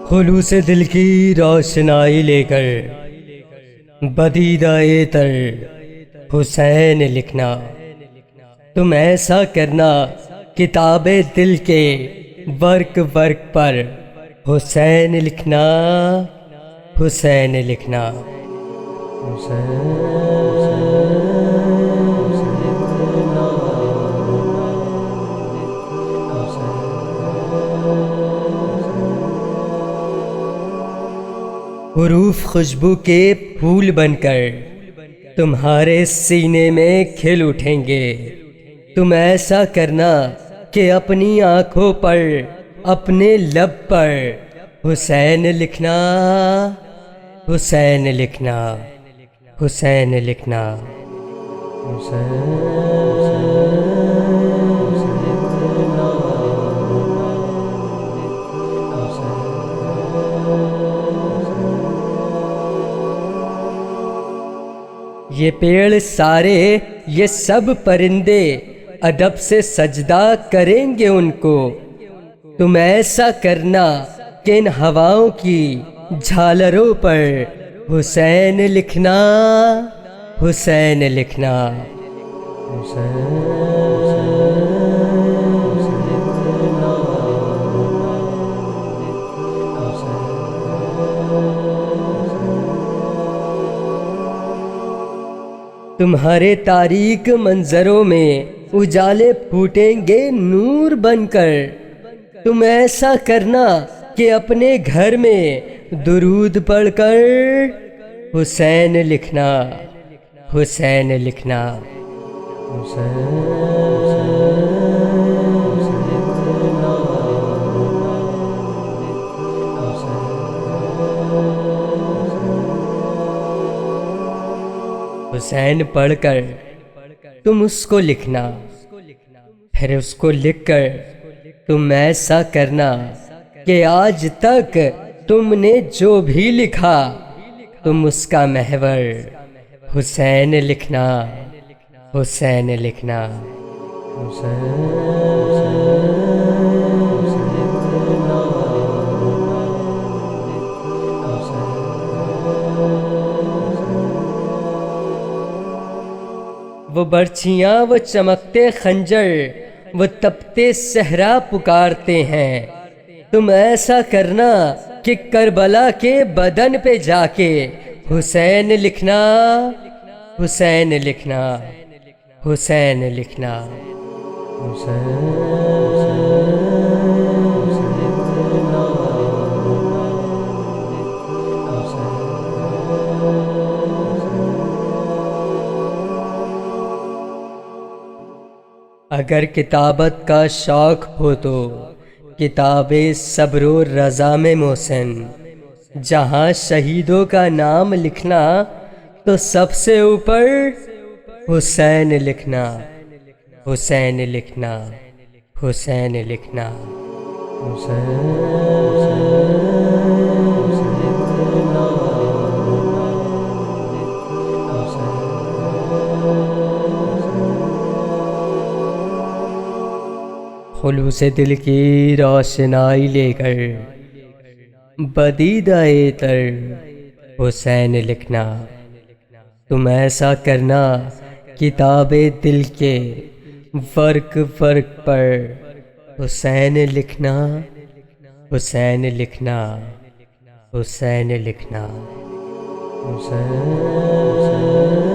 خلوص دل کی روشنائی لے کر بدیدہ تر حسین لکھنا، تم ایسا کرنا کتاب دل کے ورق ورق پر حسین لکھنا، حسین لکھنا۔ حروف خوشبو کے پھول بن کر تمہارے سینے میں کھل اٹھیں گے، تم ایسا کرنا کہ اپنی آنکھوں پر، اپنے لب پر حسین لکھنا، حسین لکھنا، حسین لکھنا۔ یہ پیڑ سارے، یہ سب پرندے ادب سے سجدہ کریں گے ان کو، تم ایسا کرنا کہ ان ہواؤں کی جھالروں پر حسین لکھنا، حسین لکھنا۔ تمہارے تاریک منظروں میں اجالے پھوٹیں گے نور بن کر، تم ایسا کرنا کہ اپنے گھر میں درود پڑھ کر حسین لکھنا، حسین لکھنا۔ حسین پڑھ کر تم اس کو لکھنا، پھر اس کو لکھ کر تم ایسا کرنا کہ آج تک تم نے جو بھی لکھا تم اس کا محور حسین لکھنا، حسین لکھنا۔ وہ برچھیاں، وہ چمکتے خنجر، وہ تپتے صحرا پکارتے ہیں، تم ایسا کرنا کہ کربلا کے بدن پہ جا کے حسین لکھنا، حسین لکھنا، حسین لکھنا۔ اگر کتابت کا شوق ہو تو کتاب صبر و رضا میں محسن، جہاں شہیدوں کا نام لکھنا تو سب سے اوپر حسین لکھنا، حسین لکھنا، حسین لکھنا۔ خلوص دل کی روشنائی لے کر بدیدہ تر حسین لکھنا، تم ایسا کرنا کتاب دل کے ورق ورق پر حسین لکھنا، حسین لکھنا، حسین لکھنا، حسین۔